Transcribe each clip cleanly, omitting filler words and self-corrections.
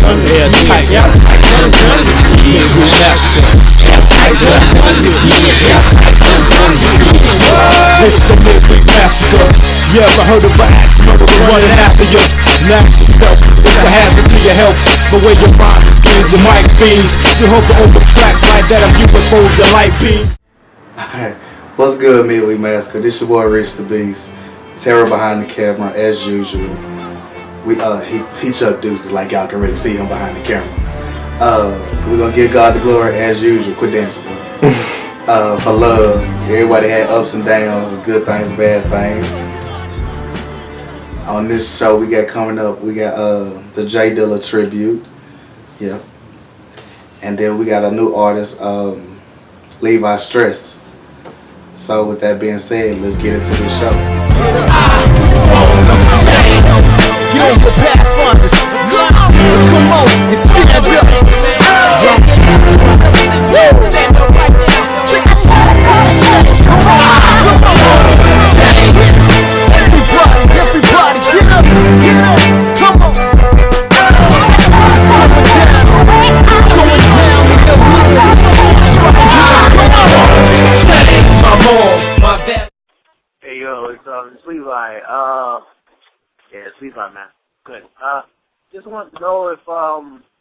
airtight. It's the midweek massacre. You ever heard of an axe murderer running after you? Now ask yourself, it's a hazard to your health. The way your mind schemes, your mic beams. You hope over tracks like that of UFOs, your light beams. Alright, what's good, MidWeekMassacre? This your boy Rich the Beast. Terror behind the camera, as usual. He Chuck Deuces, like y'all can really see him behind the camera. We're gonna give God the glory as usual. Quit dancing for him. For love. Everybody had ups and downs, good things, bad things. On this show we got coming up, we got the J Dilla tribute. Yep. And then we got a new artist, Levi Stress. So with that being said, let's get into the show. You ain't the pathfinders. Come on and stand up. Stand up right now. Everybody, get up, come on. It's going down in the hood. Hey yo, it's Levi. Yeah, it's Levi, man. Good. Just want to know if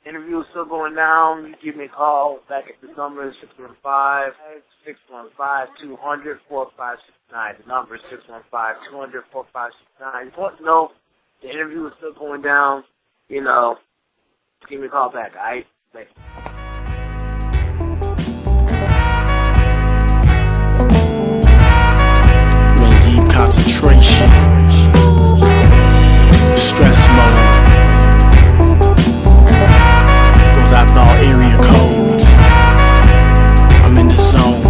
interview is still going down. You give me a call back at the number 615-200-4569. The number is 615-200-4569. Just want to know if the interview is still going down. You know, give me a call back. Alright, later. Deep concentration, stress mode, goes out to all area codes. I'm in the zone.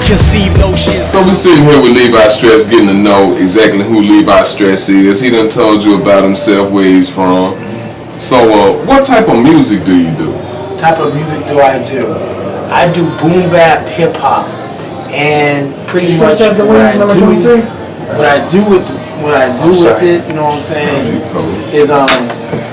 Conceive notions. So we're sitting here with Levi Stress, getting to know exactly who Levi Stress is. He done told you about himself, where he's from. So what type of music do you do? What type of music do? I do boom bap, hip hop. And pretty much what I do with it, you know what I'm saying, is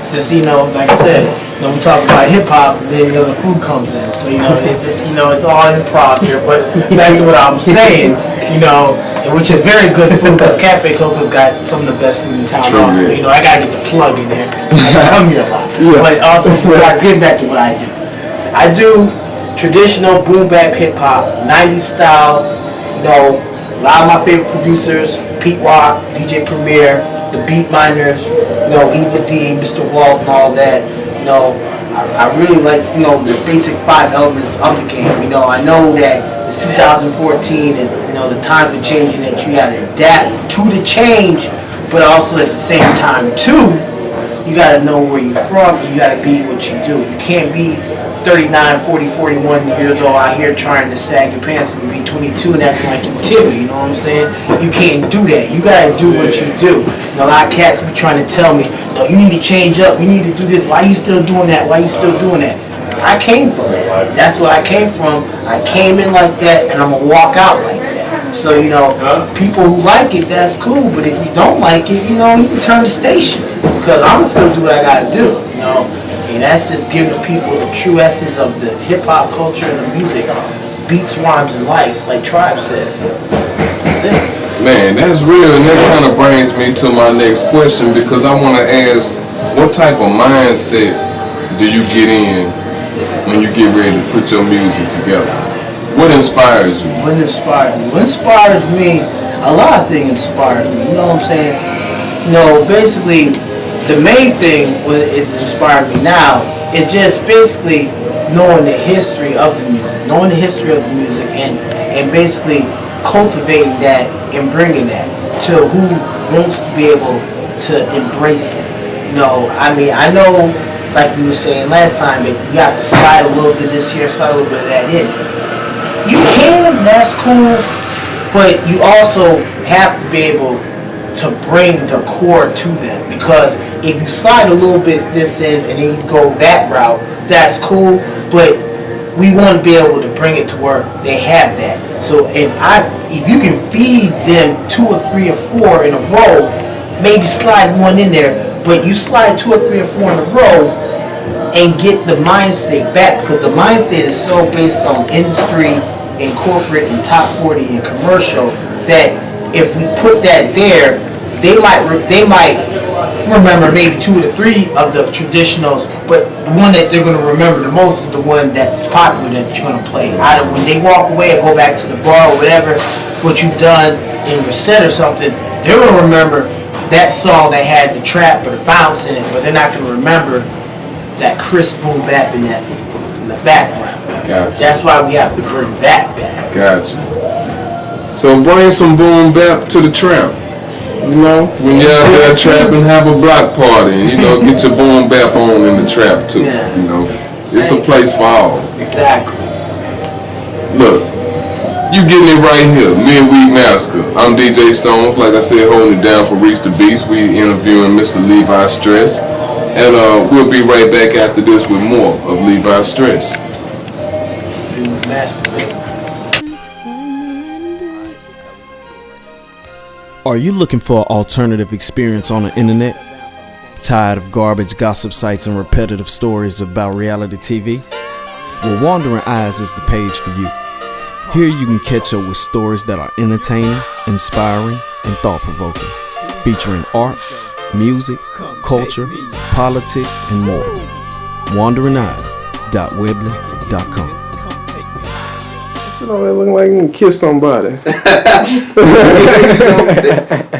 since like I said, we talk about hip hop, then the food comes in. So it's just it's all improv here. But back to what I'm saying, which is very good food because Cafe Coco's got some of the best food in town. True, also, I gotta get the plug in there. I come here a lot, but also besides getting back to what I do traditional boom bap hip hop, 90s style. A lot of my favorite producers: Pete Rock, DJ Premier, the Beat Miners, Eva D, Mr. Walt, and all that. I really like the basic 5 elements of the game. I know that it's 2014 and the times are changing, that you gotta adapt to the change, but also at the same time too, you gotta know where you're from and you gotta be what you do. You can't be 39, 40, 41 years old out here trying to sag your pants and be 22 and acting like you Tibby, you know what I'm saying? You can't do that. You gotta do what you do. A lot of cats be trying to tell me, no, you need to change up, you need to do this, why you still doing that, why you still doing that? I came from that. That's where I came from. I came in like that and I'm gonna walk out like that. So, people who like it, that's cool, but if you don't like it, you can turn the station. Because I'm just gonna do what I gotta do, And that's just giving the people the true essence of the hip-hop culture and the music. Beats, rhymes, and life, like Tribe said. That's it. Man, that's real, and that kind of brings me to my next question, because I want to ask, what type of mindset do you get in when you get ready to put your music together? What inspires you? What inspires me? What inspires me? A lot of things inspires me, you know what I'm saying? Basically, the main thing it's inspired me now is just basically knowing the history of the music, and basically cultivating that and bringing that to who wants to be able to embrace it. I know, like we were saying last time, that you have to slide a little bit of this here, slide a little bit of that in. You can, that's cool, but you also have to be able to bring the core to them, because if you slide a little bit this in and then you go that route, that's cool, but we want to be able to bring it to where they have that. So if you can feed them 2 or 3 or 4 in a row, maybe slide one in there, but you slide 2 or 3 or 4 in a row and get the mind state back, because the mind state is so based on industry and corporate and top 40 and commercial that if we put that there, they might remember maybe 2 to 3 of the traditionals, but the one that they're going to remember the most is the one that's popular that you're going to play. Either when they walk away or go back to the bar or whatever, what you've done in your set or something, they're going to remember that song that had the trap or the bounce in it, but they're not going to remember that crisp boom bap in the background. Gotcha. That's why we have to bring that back. Gotcha. So bring some boom bap to the trap. You know, when you're out there trapping, have a block party, and get your boom bap on in the trap too. Yeah. You know, it's a place for all. Exactly. Look, you getting it right here, MidWeekMassacre. I'm DJ Stones, like I said, holding it down for Reach the Beast. We interviewing Mr. Levi Stress, and we'll be right back after this with more of Levi Stress. Are you looking for an alternative experience on the internet? Tired of garbage gossip sites and repetitive stories about reality TV? Well, Wandering Eyes is the page for you. Here you can catch up with stories that are entertaining, inspiring, and thought-provoking, featuring art, music, culture, politics, and more. WanderingEyes.weebly.com. Sit over there looking like you can kiss somebody.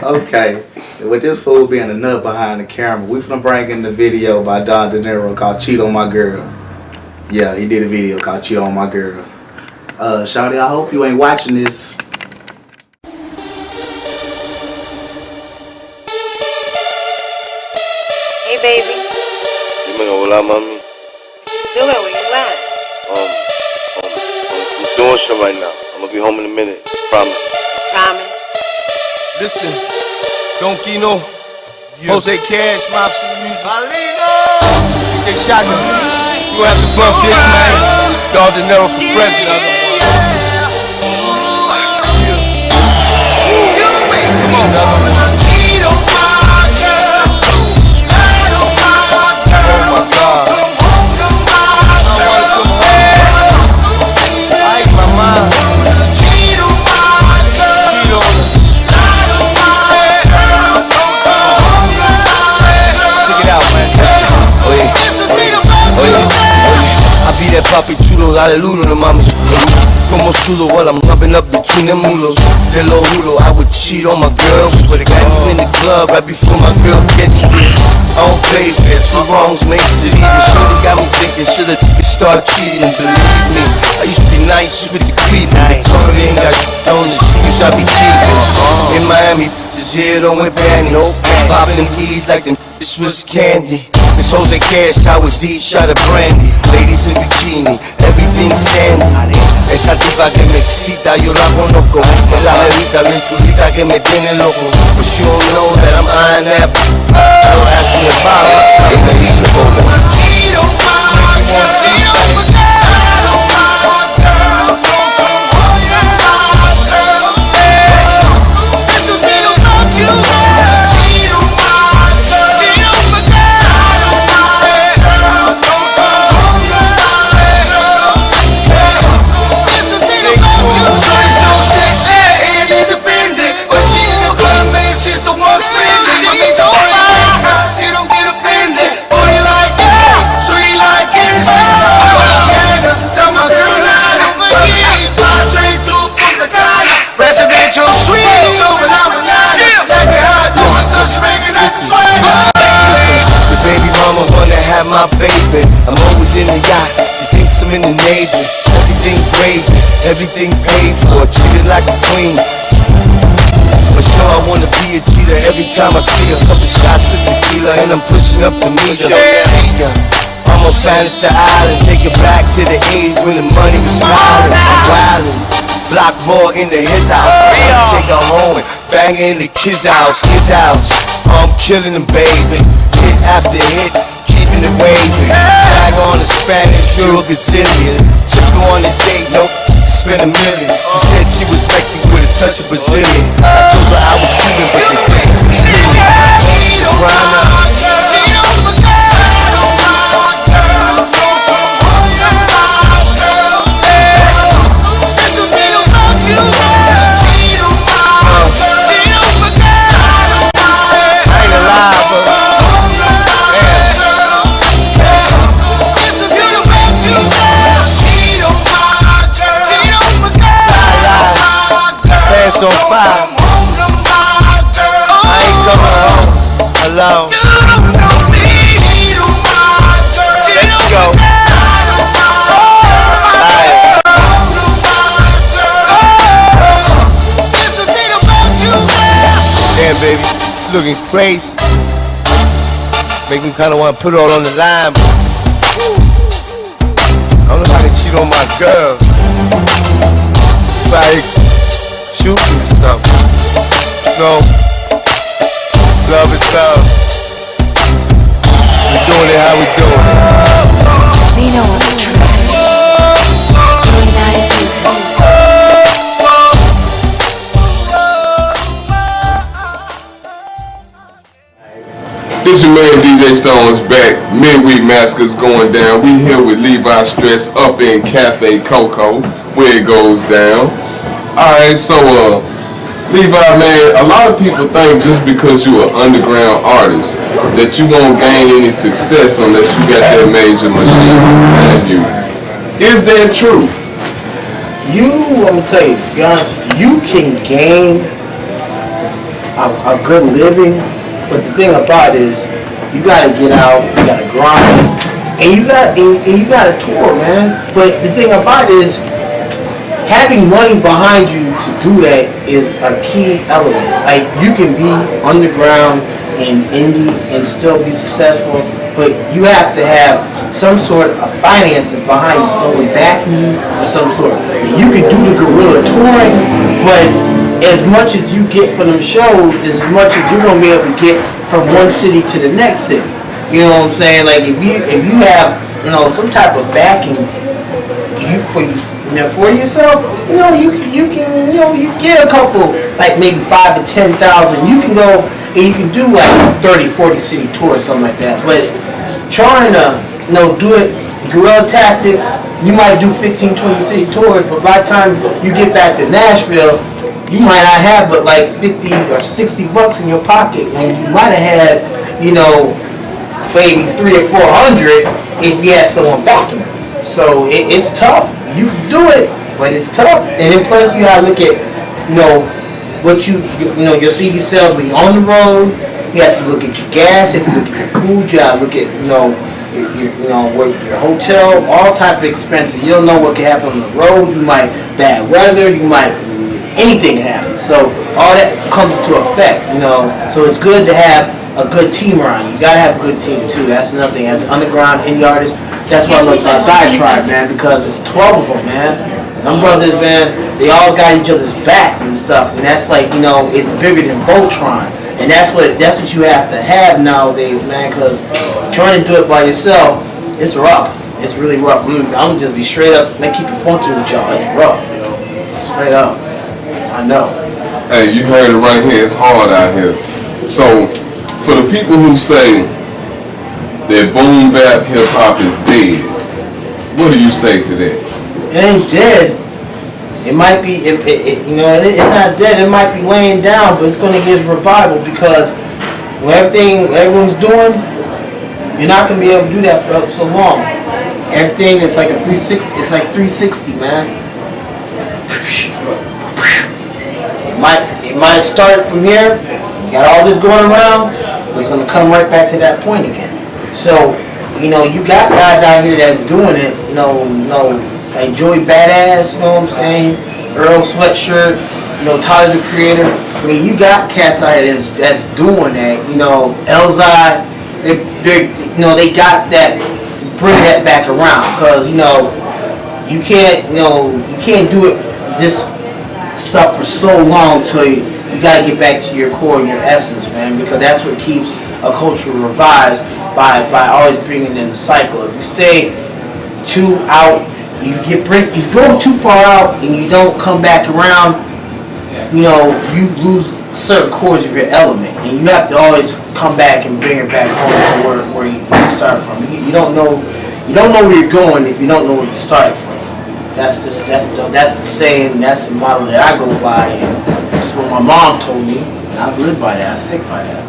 Okay, with this fool being a nut behind the camera, we finna bring in the video by Don De Niro called Cheat on My Girl. Yeah, he did a video called Cheat on My Girl. Shawty, I hope you ain't watching this. Hey, baby. Dime, hola, mami. Doing where you at? I'm doing shit right now. I'm gonna be home in a minute. Promise. Promise. Listen, Don Kino, Jose Cash, Mobster Music. DJ Shotgun. You have to bump this, man. Don De Niro for president. Another one. Papi chulo, dale duro, no mames. Como sudo while I'm rubbing up between them mulos. Te lo juro, I would cheat on my girl. We would've got you in the club right before my girl gets there. I don't play fair, 2 wrongs makes it even. Shorty got me thinking, should've start cheating. Believe me, I used to be nice with the creep. Victoria ain't got on the shoes I be keeping. In Miami, just here don't wear panties. Popping them E's like them Swiss candy. Miss Jose Cash, I was D, shot of brandy. Ladies in bikini, everything sandy. Esa tipa que me excita, yo la conozco. Es la bebita bien chulita que me tiene loco. But she don't know that I'm eyeing that. Don't ask me about it, they may eat the bowl. Cheat on my girl, cheat on my girl. My baby, I'm always in the yacht. She thinks I'm in the Navy. Everything gravy, everything paid for. Treated like a queen. For sure, I wanna be a cheater. Every time I see a couple shots of tequila, and I'm pushing up to meet her. See ya. I'm a fantasy island. Take it back to the 80s when the money was smiling. I'm wildin'. Block ball into his house. Take her home and bang her in the kid's house. His house. I'm killing them, baby. Hit after hit. Keeping it wavy. Tag on a Spanish, you're a Brazilian. Took her on a date, nope, spent $1 million. She said she was Mexican with a touch of Brazilian. I told her I was Cuban, but they think it's Sicilian. She grind up, Come home to my girl. I ain't coming home alone. You don't know me. Cheat on my girl. Let's go. Damn, baby, looking crazy. Make me kinda wanna put it all on the line. I don't know how to cheat on my girl. Like, shoot me or something. No, it's love, it's love. We doing it how we doing it. Nino on the track. 29 pieces. This your man DJ Stone's back. MidWeekMassacre's going down. We here with Levi Stress up in Cafe Coco, where it goes down. Alright, so Levi, man, a lot of people think just because you're an underground artist that you won't gain any success unless you got that major machine behind you. Is that true? I'm gonna tell you, to be honest with you, you can gain a good living. But the thing about it is, you gotta get out, you gotta grind, and you gotta tour, man. But the thing about it is, having money behind you to do that is a key element. Like, you can be underground and indie and still be successful, but you have to have some sort of finances behind you, someone backing you or some sort. You can do the guerrilla touring, but as much as you get from them shows, as much as you're gonna be able to get from one city to the next city. You know what I'm saying? Like, if you have, you know, some type of backing for yourself, you know, you can, you know, you get a couple, like maybe 5 to 10,000. You can go and you can do like 30, 40 city tours, something like that. But trying to, you know, do it guerrilla tactics, you might do 15, 20 city tours, but by the time you get back to Nashville, you might not have but like 50 or 60 bucks in your pocket when you might have had, you know, maybe 300 or 400 if you had someone backing you. So it's tough. You can do it, but it's tough. And then plus you gotta look at, you know, what you know, your CD sales when you're on the road. You have to look at your gas. You have to look at your food. You gotta look at, you know, your hotel, all type of expenses. You don't know what can happen on the road. You might bad weather. You might anything can happen. So all that comes to effect, you know. So it's good to have a good team around you. You gotta have a good team too. That's another thing. As an underground indie artist, that's why I love Diatribe, man, because it's 12 of them, man. Them brothers, man, they all got each other's back and stuff, and that's like, you know, it's bigger than Voltron, and that's what you have to have nowadays, man. Because trying to do it by yourself, it's rough. It's really rough. I'm gonna just be straight up, man. Keep it funky with y'all. It's rough, you know, straight up. I know. Hey, you heard it right here. It's hard out here. So, for the people who say that boom bap hip hop is dead, what do you say to that? It ain't dead. It might be, you know, it's not dead. It might be laying down, but it's gonna get revival because when everyone's doing, you're not gonna be able to do that for so long. Everything is like a 360. It's like 360, man. It might have started from here, got all this going around, but it's going to come right back to that point again. So, you know, you got guys out here that's doing it, you know, like Joey Badass, you know what I'm saying, Earl Sweatshirt, you know, Tyler the Creator. I mean, you got cats out here that's doing that, you know, Elzai, they got that, bring that back around, because, you know, you can't do it this stuff for so long till you gotta get back to your core and your essence, man, because that's what keeps a culture revised by always bringing in the cycle. If you stay too out, you go too far out and you don't come back around, you know, you lose certain chords of your element, and you have to always come back and bring it back home to where you start from. You don't know where you're going if you don't know where you started from. That's the saying. That's the model that I go by, and that's what my mom told me. And I've lived by that. I stick by that.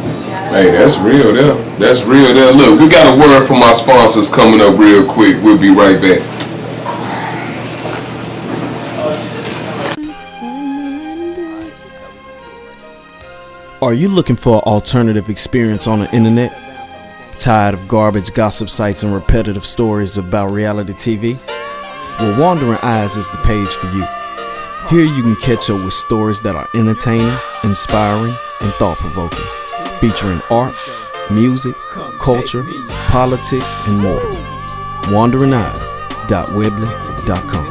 Hey, that's real there. That's real there. Look, we got a word from our sponsors coming up real quick. We'll be right back. Are you looking for an alternative experience on the internet? Tired of garbage gossip sites and repetitive stories about reality TV? Well, Wandering Eyes is the page for you. Here you can catch up with stories that are entertaining, inspiring, and thought-provoking, featuring art, music, culture, politics, and more. WanderingEyes.weebly.com.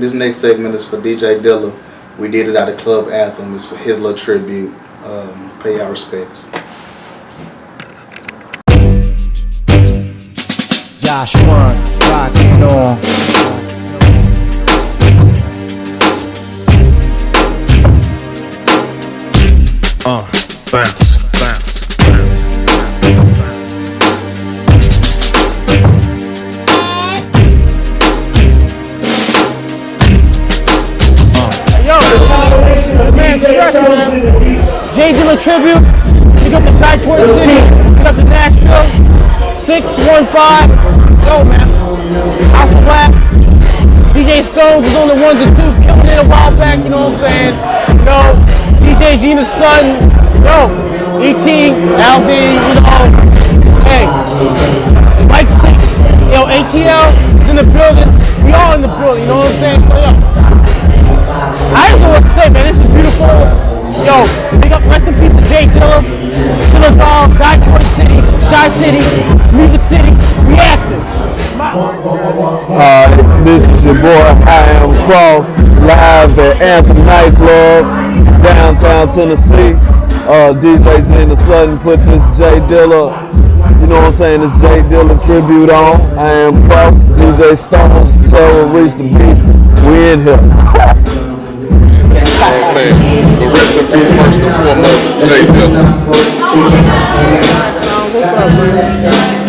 This next segment is for DJ Dilla. We did it at a club anthem. It's for his little tribute. Pay our respects. Josh 1, rocking on. Bounce. Jay Dilla tribute. Pick up the Detroit City. Pick up the Nashville. 615. Yo, man. House of Wax. DJ Stones was on the ones and twos, killing it a while back. You know what I'm saying? Yo, DJ Gina's son. Yo, E.T. LB. You know. Hey, Mike Stick. Yo, ATL is in the building. We all in the building. You know what I'm saying? So, yo. I don't know what to say, man. This is beautiful. Yo, big up, rest in peace to Jay Dilla, Dilla Dog, Detroit City, Shy City, Music City, Reactive. This is your boy, I Am Cross, live at Anthem Nightclub, downtown Tennessee. DJ Gina Sutton put this Jay Dilla, you know what I'm saying, this Jay Dilla tribute on. I Am Cross, DJ Stones, Terror, Reach the Beast, we in here. You know what I'm saying? But rest in peace, first and foremost, Jay Dilla.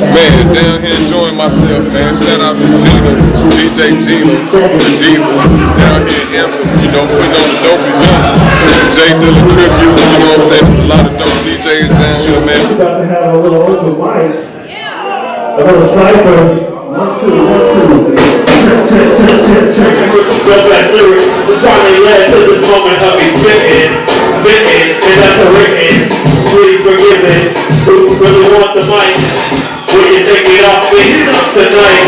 Man, down here enjoying myself, man. Shout out to Gina, DJ Gina, the Diva, down here in Anthem, you know, putting on the dope event. Jay Dilla tribute, you know what I'm saying? There's a lot of dope DJs down here, man. We're about to have a little open mic. A little cypher. 1, 2, 1, 2. Real fast lyrics, we're trying to led to this moment of me spitting, and that's a written. Please forgive it. Who really want the mic? Will you take it off me tonight?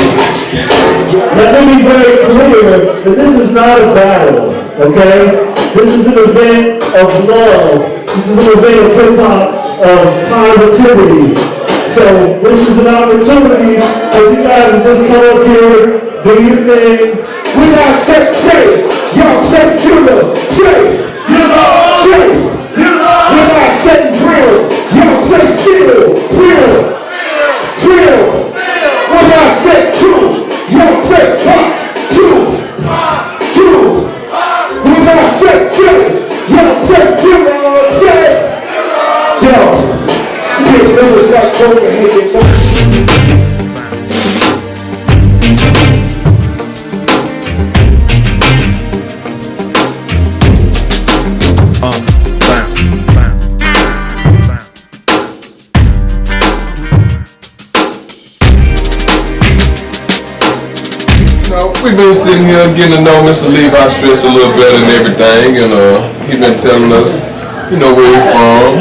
Let me be very clear that this is not a battle, okay? This is an event of love. This is an event of hip-hop, of positivity. So this is an opportunity for you guys to just come up here, do your thing. We got set Jay, y'all set Dilla, Jay, Dilla, Jay, Dilla. We got set Drill, y'all set Steel, Real. We got set Two, y'all set Pop, Two. We got set Jay, y'all set Dilla, Jay. Yo. Spit lyrics like Copenhagen. We've been sitting here getting to know Mr. Levi Stress a little better and everything, and he been telling us, you know, where he's from,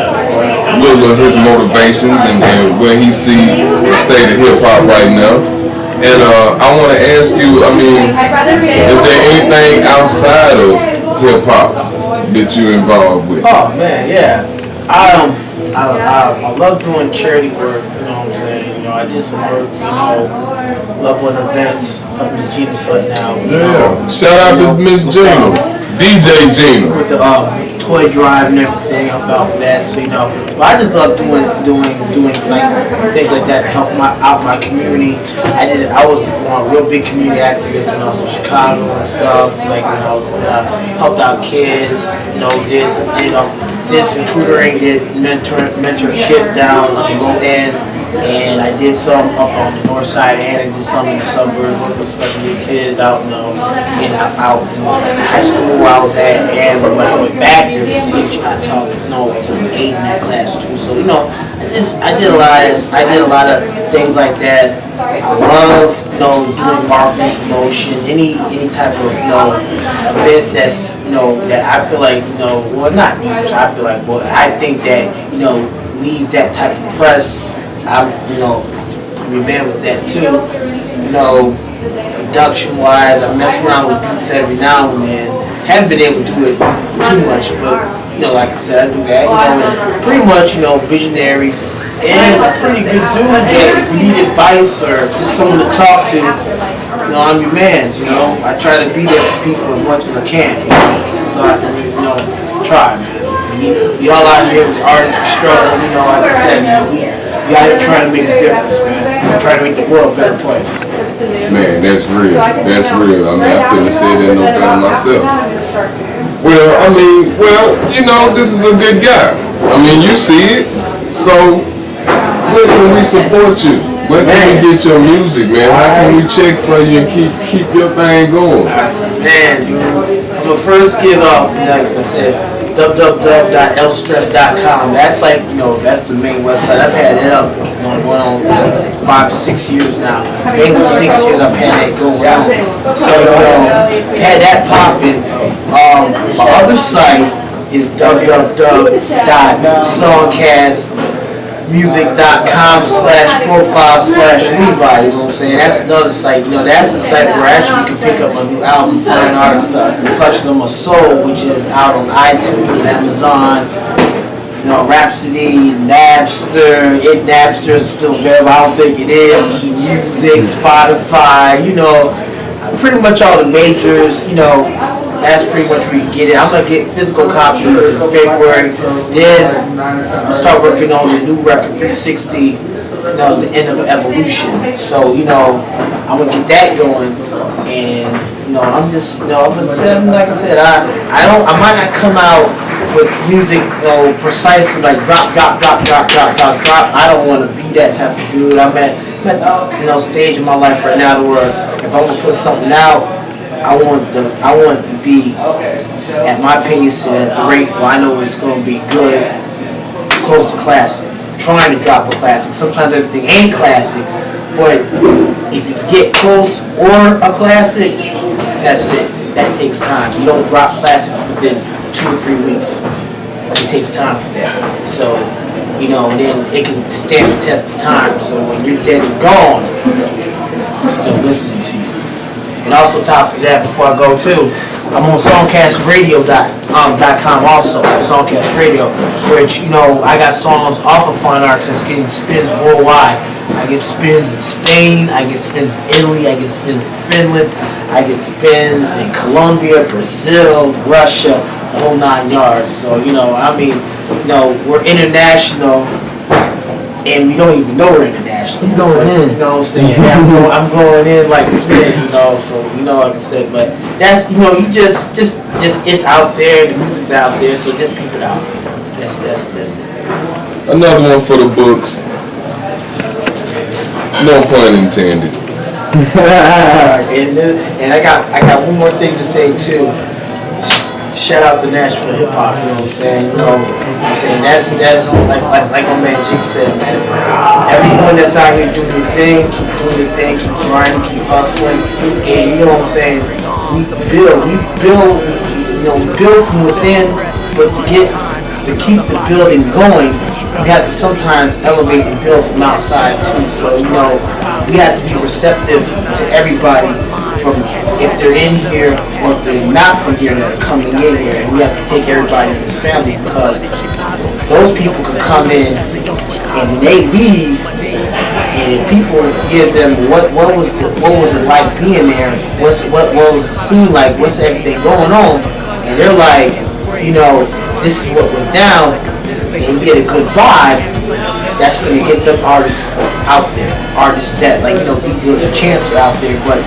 a little of his motivations and where he see the state of hip hop right now. And I want to ask you, I mean, is there anything outside of hip hop that you involved with? Oh man, yeah. I love doing charity work. You know what I'm saying? You know, I did some work. You know, love on events. Help Miss Gina Sutton out. Yeah. Shout out to Miss Gina, DJ Gina. With the toy drive and everything about that. So you know, but I just love doing like things like that to help out my community. I was a real big community activist when I was in Chicago and stuff. Like when I was helped out kids. You know, did some tutoring, did mentorship down on the low end, and I did some up on the north side, and I did some in the suburbs with special needs kids out in out in high school where I was at, and when I went back there to teach, I taught to 8 in that class too. So you know, I did a lot of things like that. I love doing marketing, promotion, any type of, event that's, that I feel like, well, not me, which I feel like, but I think that, needs that type of press. I'm a band with that too. Production wise, I mess around with beats every now and then. Haven't been able to do it too much, but like I said, I do that. And pretty much, visionary and a pretty good dude that if you need advice or just someone to talk to, I'm your man. I try to be there for people as much as I can. So I can try, man. We all out here, the artists, we struggling, like I said, man, we out here trying to make a difference, man. We're trying to make the world a better place. Man, that's real. That's real. I mean, I couldn't say that no better myself. Well, this is a good guy. I mean, you see it. So, where can we support you? Where can we get your music, man? How can we check for you and keep your thing going? Man, dude, I'm gonna first give up, like I said, www.lstress.com. That's like, that's the main website. I've had it up going on like 5 or 6 years now. Maybe 6 years I've had that going on. So, had that popping. My other site is www.songcastmusic.com/profile/Levi. You know what I'm saying? That's another site. That's the site where actually you can pick up my new album, Fine Artist, Reflections of My Soul, which is out on iTunes, Amazon, Rhapsody, Napster. Napster is still available. I don't think it is. eMusic, Spotify. Pretty much all the majors. That's pretty much where you can get it. I'm going to get physical copies in February. Then I'm going to start working on the new record, 360, the end of Evolution. So, I'm going to get that going. And, I'm just, like I said, I might not come out with music, precisely like drop. I don't want to be that type of dude. I'm at the, stage in my life right now where if I'm going to put something out, I want to be at my pace and at the rate where I know it's going to be good, close to classic. Trying to drop a classic. Sometimes everything ain't classic, but if you get close or a classic, that's it. That takes time. You don't drop classics within 2 or 3 weeks. It takes time for that. So, then it can stand the test of time. So when you're dead and gone, I'm still listening to you. And also top of that, before I go too, I'm on songcastradio.com also, Songcast Radio, which, I got songs off of Fine Artists getting spins worldwide. I get spins in Spain, I get spins in Italy, I get spins in Finland, I get spins in Colombia, Brazil, Russia, the whole 9 yards. So, we're international. And we don't even know we're international. He's going in. You know what I'm saying? I'm going in like Flynn, so like I said, but that's it's out there, the music's out there, so just peep it out. That's it. Another one for the books. No pun intended. and I got one more thing to say too. Shout out to Nashville hip hop, you know what I'm saying? That's like my man Jig said, man. Everyone that's out here doing their thing, keep grinding, keep hustling, and you know what I'm saying? We build from within, but to keep the building going, we have to sometimes elevate and build from outside too. So we have to be receptive to everybody, from if they're in here or if they're not from here that are coming in here, and we have to take everybody in this family, because those people can come in and they leave, and if people give them what was it like being there, what was the scene like, what's everything going on, and they're like, this is what went down, and you get a good vibe, that's going to get them artists out there. Artists that, there's a chance are out there, but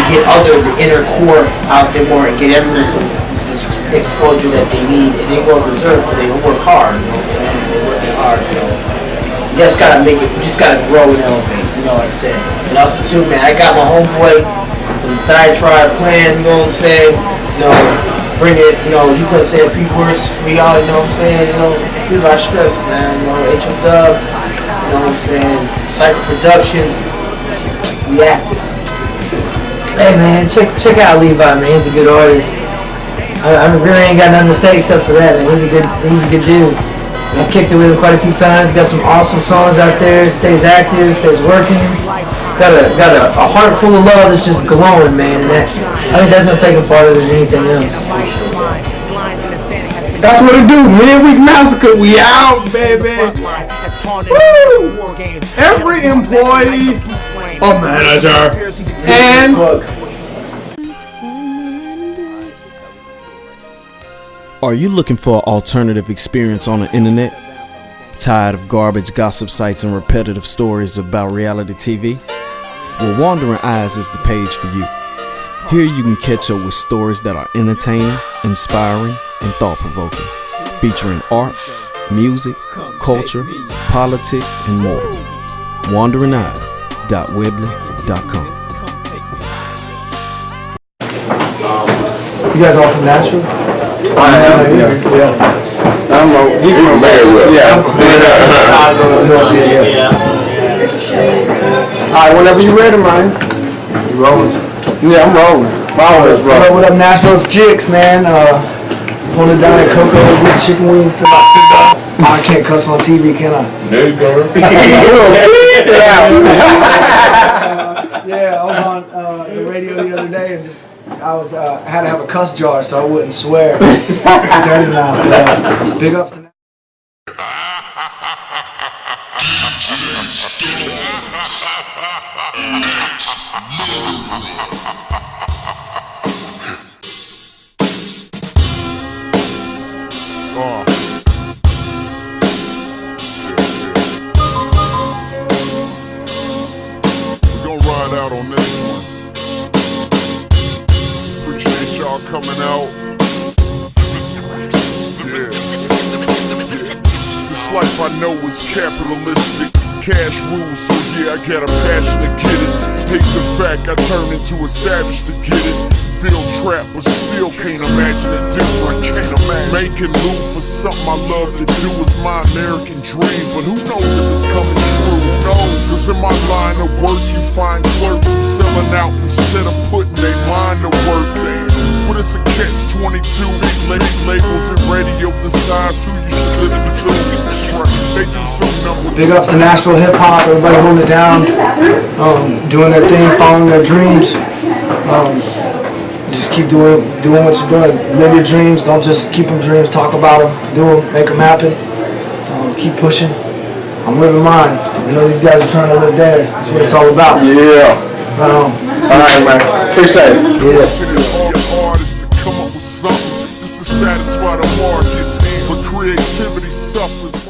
you get the inner core out there more and get everyone some exposure that they need, and they well deserve because they work hard, you know what I'm saying? They're working hard, so you just got to make it, you just got to grow and elevate, like I said. And also, too, man, I got my homeboy from the Thigh Tribe Plan, you know what I'm saying? Bring it, he's gonna say a few words for y'all, you know what I'm saying? It's Levi Stress, man, H.O. Dub, you know what I'm saying? Cycle Productions, we active. Hey man, check out Levi, man. He's a good artist. I really ain't got nothing to say except for that, man. He's a good dude. I kicked it with him quite a few times. Got some awesome songs out there. Stays active, stays working. Got a heart full of love that's just glowing, man. And that, I think that's gonna take him farther than anything else. That's what it do. MidWeekMassacre, we out, baby. Woo! Every employee, a manager, and Are you looking for an alternative experience on the internet? Tired of garbage gossip sites and repetitive stories about reality TV? Well, Wandering Eyes is the page for you. Here you can catch up with stories that are entertaining, inspiring, and thought-provoking, featuring art, music, culture, politics, and more. WanderingEyes.weebly.com. You guys all from Nashville? I'm from Maryville. Yeah, I'm from Maryville. Alright, whenever you ready, man. You rolling? Yeah, I'm rolling. Always rolling. What up, Nashville's chicks, man? Holding down at Coco's, eating chicken wings to about $50. I can't cuss on TV, can I? There you go. Yeah, I was on the radio the other day and just I had to have a cuss jar so I wouldn't swear. Dirty now. Big ups to out on this one. Appreciate y'all coming out. Yeah. This life I know is capitalistic. Cash rules, so yeah, I got a passion to get it. Hate the fact I turned into a savage to get it. Feel trapped, but still can't imagine it different. Can't imagine making loot for something I love to do is my American dream. But who knows if it's coming true? Who knows? Cause in my line of work you find clerks and selling out instead of putting their mind to work. But it's a catch-22. Labels and radio decides who you should listen to. That's right, they do some numbers. Big ups to Nashville hip hop, everybody holding it down, doing their thing, following their dreams. Just keep doing what you're doing. Live your dreams. Don't just keep them dreams. Talk about them. Do them. Make them happen. Keep pushing. I'm living mine. You know these guys are trying to live there. That's what it's all about. Yeah. All right, man. Appreciate it. Yeah. Artists to come up with something just to satisfy the market, but creativity suffers.